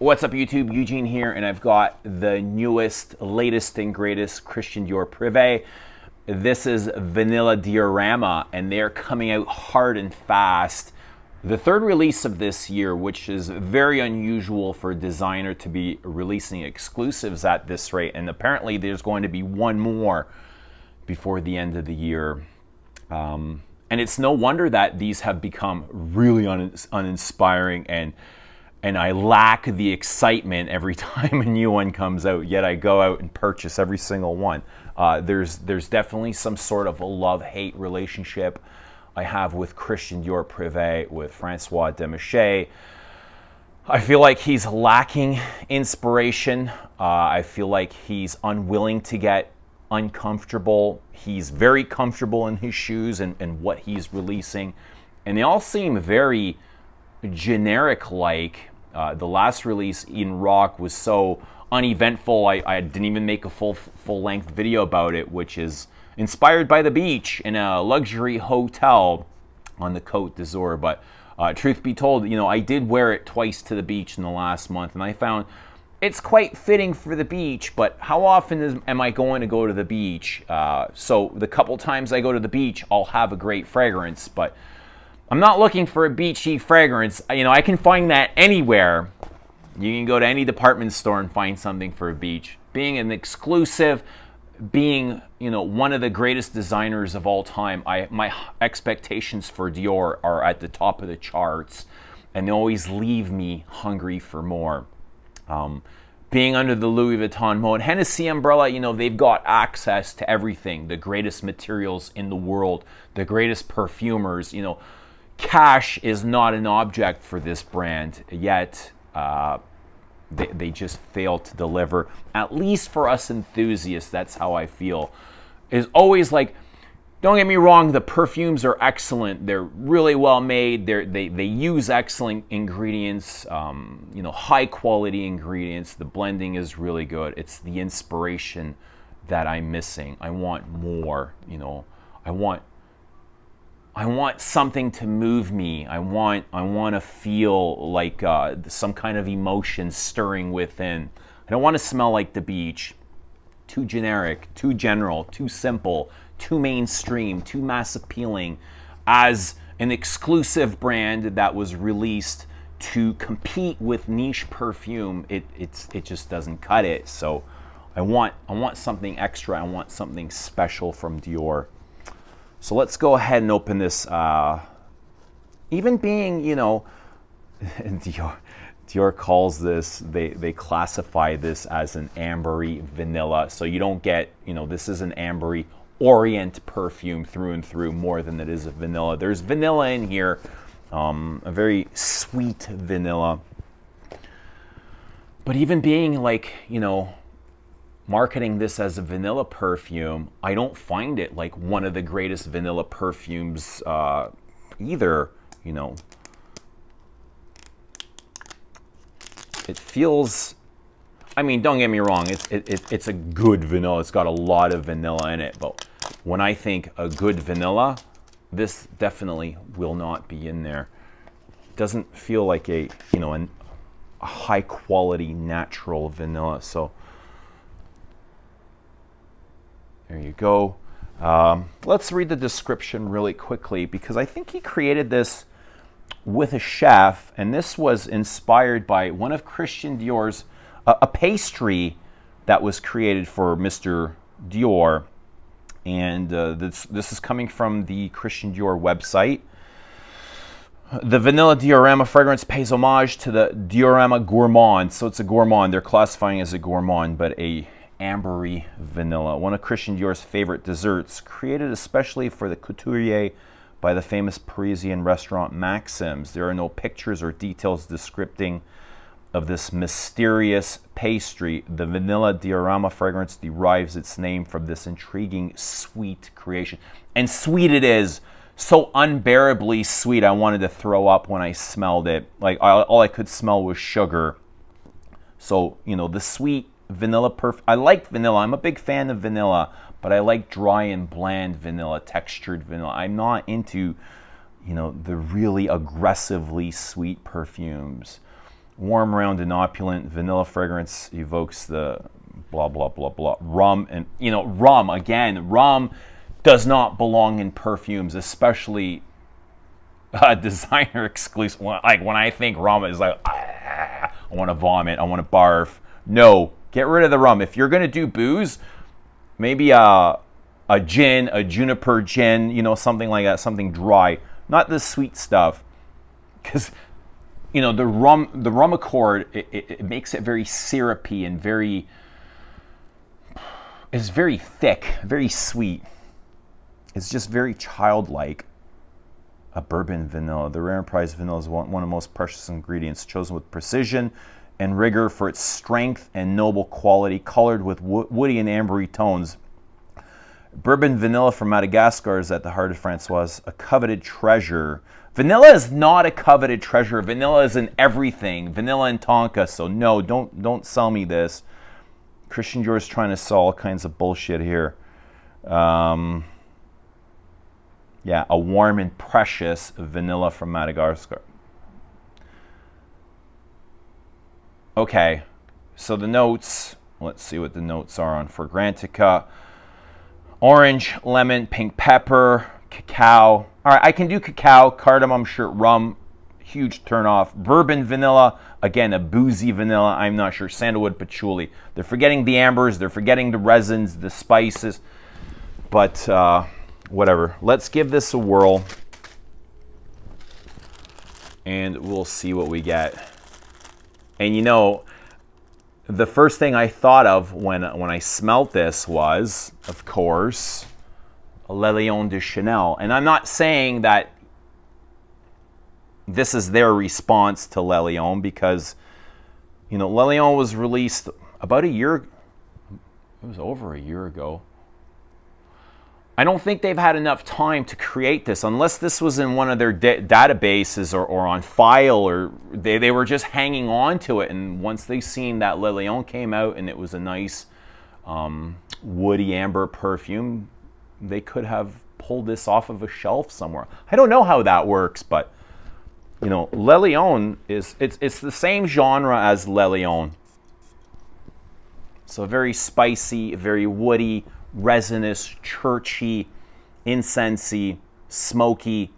What's up YouTube, Eugene here, and I've got the newest, latest and greatest Christian Dior Privé. This is Vanilla Diorama, and they're coming out hard and fast. The third release of this year, which is very unusual for a designer to be releasing exclusives at this rate, and apparently there's going to be one more before the end of the year. And it's no wonder that these have become really uninspiring, and I lack the excitement every time a new one comes out, yet I go out and purchase every single one. There's definitely some sort of a love-hate relationship I have with Christian Dior Privé, with Francois Demachy. I feel like he's lacking inspiration. I feel like he's unwilling to get uncomfortable. He's very comfortable in his shoes and what he's releasing. And they all seem very generic-like. The last release in Rock was so uneventful, I didn't even make a full-length video about it, which is inspired by the beach in a luxury hotel on the Côte d'Azur. But truth be told, you know, I did wear it twice to the beach in the last month, and I found it's quite fitting for the beach, but how often am I going to go to the beach? So the couple times I go to the beach, I'll have a great fragrance, but I'm not looking for a beachy fragrance. You know, I can find that anywhere. You can go to any department store and find something for a beach. Being an exclusive, being, you know, one of the greatest designers of all time, my expectations for Dior are at the top of the charts, and they always leave me hungry for more. Being under the Louis Vuitton Moët Hennessy umbrella, you know, they've got access to everything, the greatest materials in the world, the greatest perfumers. You know, cash is not an object for this brand, yet they just fail to deliver. At least for us enthusiasts, that's how I feel. It's always like, don't get me wrong, the perfumes are excellent. They're really well made. They use excellent ingredients, you know, high quality ingredients. The blending is really good. It's the inspiration that I'm missing. I want more, you know. I want something to move me. I want to feel like some kind of emotion stirring within. I don't want to smell like the beach. Too generic, too general, too simple, too mainstream, too mass appealing. As an exclusive brand that was released to compete with niche perfume, it just doesn't cut it. So I want something extra. I want something special from Dior. So let's go ahead and open this. Even being, you know, Dior calls this, they classify this as an ambery vanilla. So you don't get, you know, this is an ambery orient perfume through and through more than it is a vanilla. There's vanilla in here, a very sweet vanilla. But even being like, you know, marketing this as a vanilla perfume, I don't find it like one of the greatest vanilla perfumes either, you know. It feels, I mean, don't get me wrong, it's a good vanilla. It's got a lot of vanilla in it, but when I think a good vanilla, this definitely will not be in there. It doesn't feel like a, you know, a high quality natural vanilla. So there you go. Let's read the description really quickly, because I think he created this with a chef, and this was inspired by one of Christian Dior's, a pastry that was created for Mr. Dior. And this is coming from the Christian Dior website. The Vanilla Diorama fragrance pays homage to the Diorama Gourmand. So it's a gourmand. They're classifying as a gourmand, but a ambery vanilla. One of Christian Dior's favorite desserts, created especially for the couturier by the famous Parisian restaurant Maxim's. There are no pictures or details descripting of this mysterious pastry. The Vanilla Diorama fragrance derives its name from this intriguing sweet creation. And sweet it is. So unbearably sweet, I wanted to throw up when I smelled it. Like, all I could smell was sugar. So, you know, the sweet vanilla perfume. I like vanilla. I'm a big fan of vanilla, but I like dry and bland vanilla, textured vanilla. I'm not into, you know, the really aggressively sweet perfumes. Warm, round, and opulent. Vanilla fragrance evokes the blah, blah, blah, blah. Rum, and, you know, rum, again, rum does not belong in perfumes, especially designer exclusive. Like, when I think rum, it's like, I want to vomit, I want to barf. No, get rid of the rum. If you're going to do booze, maybe a gin, a juniper gin, you know, something like that, something dry, not the sweet stuff. Because, you know, the rum accord, it makes it very syrupy and it's very thick, very sweet. It's just very childlike. A bourbon vanilla. The rare and prized vanilla is one of the most precious ingredients, chosen with precision and rigor for its strength and noble quality, colored with woody and ambery tones. Bourbon vanilla from Madagascar is at the heart of Francois, a coveted treasure. Vanilla is not a coveted treasure. Vanilla is in everything. Vanilla and Tonka. So no, don't sell me this. Christian Dior is trying to sell all kinds of bullshit here. Yeah, a warm and precious vanilla from Madagascar. Okay, so the notes. Let's see what the notes are on Fragrantica. Orange, lemon, pink pepper, cacao. All right, I can do cacao, cardamom, rum, huge turnoff. Bourbon vanilla, again, a boozy vanilla, I'm not sure. Sandalwood, patchouli. They're forgetting the ambers, they're forgetting the resins, the spices, but whatever. Let's give this a whirl, and we'll see what we get. And you know, the first thing I thought of when I smelt this was, of course, Le Lion de Chanel. And I'm not saying that this is their response to Le Lion, because, you know, Le Lion was released about a year, it was over a year ago. I don't think they've had enough time to create this, unless this was in one of their databases or on file, or they were just hanging on to it. And once they seen that Le Lion came out and it was a nice woody amber perfume, they could have pulled this off of a shelf somewhere. I don't know how that works, but you know, Le Lion is it's the same genre as Le Lion. So very spicy, very woody, resinous, churchy, incensey, smoky,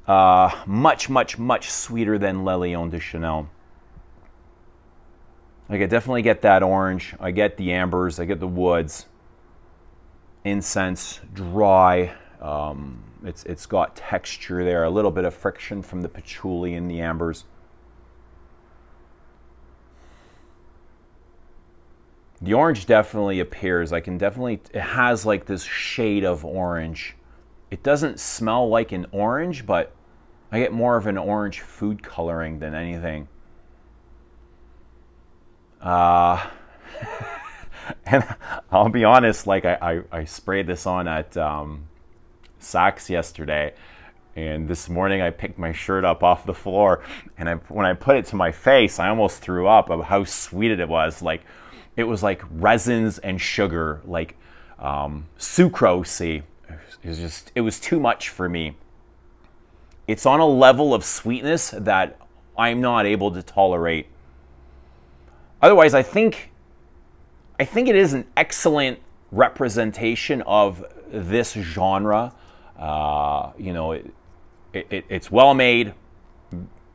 much, much, much sweeter than Le Lion de Chanel. Like, I definitely get that orange, I get the ambers, I get the woods, incense, dry, it's got texture there, a little bit of friction from the patchouli and the ambers. The orange definitely appears. I can definitely, it has like this shade of orange. It doesn't smell like an orange, but I get more of an orange food coloring than anything. And I'll be honest, like I sprayed this on at Saks yesterday, and this morning I picked my shirt up off the floor, and when I put it to my face, I almost threw up of how sweet it was. Like, it was like resins and sugar, like sucrose. It was too much for me. It's on a level of sweetness that I'm not able to tolerate. Otherwise, I think it is an excellent representation of this genre. You know, it's well made,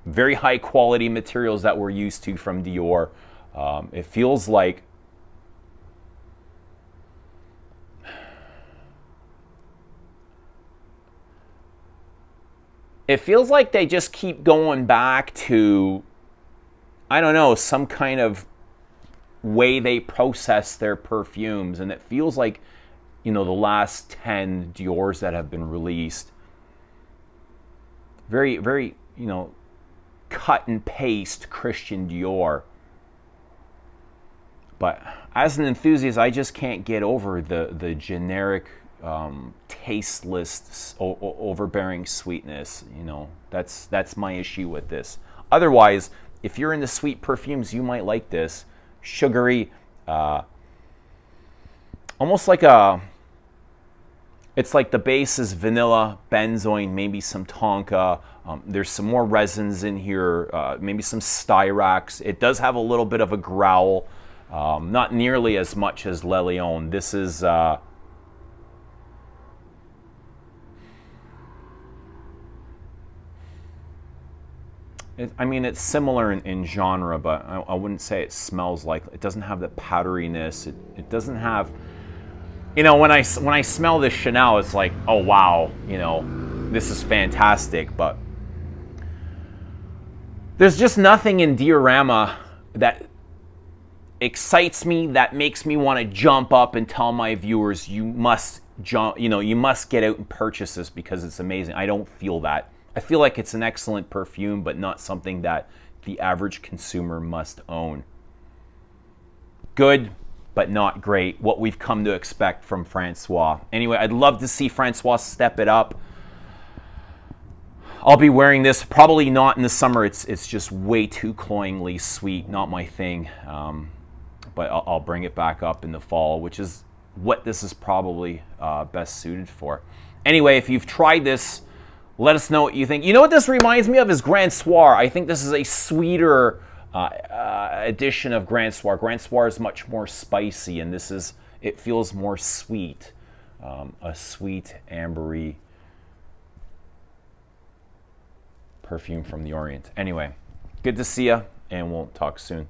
very high quality materials that we're used to from Dior. It feels like they just keep going back to, I don't know, some kind of way they process their perfumes. And it feels like, you know, the last 10 Diors that have been released, very, very, you know, cut and paste Christian Dior. But as an enthusiast, I just can't get over the generic, tasteless, overbearing sweetness. You know, that's my issue with this. Otherwise, if you're into sweet perfumes, you might like this. Sugary, almost like a It's like the base is vanilla, benzoin, maybe some tonka. There's some more resins in here, maybe some styrax. It does have a little bit of a growl, not nearly as much as Le Lion. This is... I mean, it's similar in genre, but I wouldn't say it smells like... It doesn't have the powderiness. It doesn't have... You know, when I smell this Chanel, it's like, oh, wow, you know, this is fantastic. But there's just nothing in Diorama that excites me, that makes me want to jump up and tell my viewers, you must jump, you know, you must get out and purchase this because it's amazing. I don't feel that. I feel like it's an excellent perfume, but not something that the average consumer must own. Good, but not great. What we've come to expect from Francois. Anyway, I'd love to see Francois step it up. I'll be wearing this, probably not in the summer. It's just way too cloyingly sweet, not my thing. But I'll bring it back up in the fall, which is what this is probably best suited for. Anyway, if you've tried this, let us know what you think. You know what this reminds me of is Grand Soir. I think this is a sweeter edition of Grand Soir. Grand Soir is much more spicy, and this is, it feels more sweet. A sweet ambery perfume from the Orient. Anyway, good to see you, and we'll talk soon.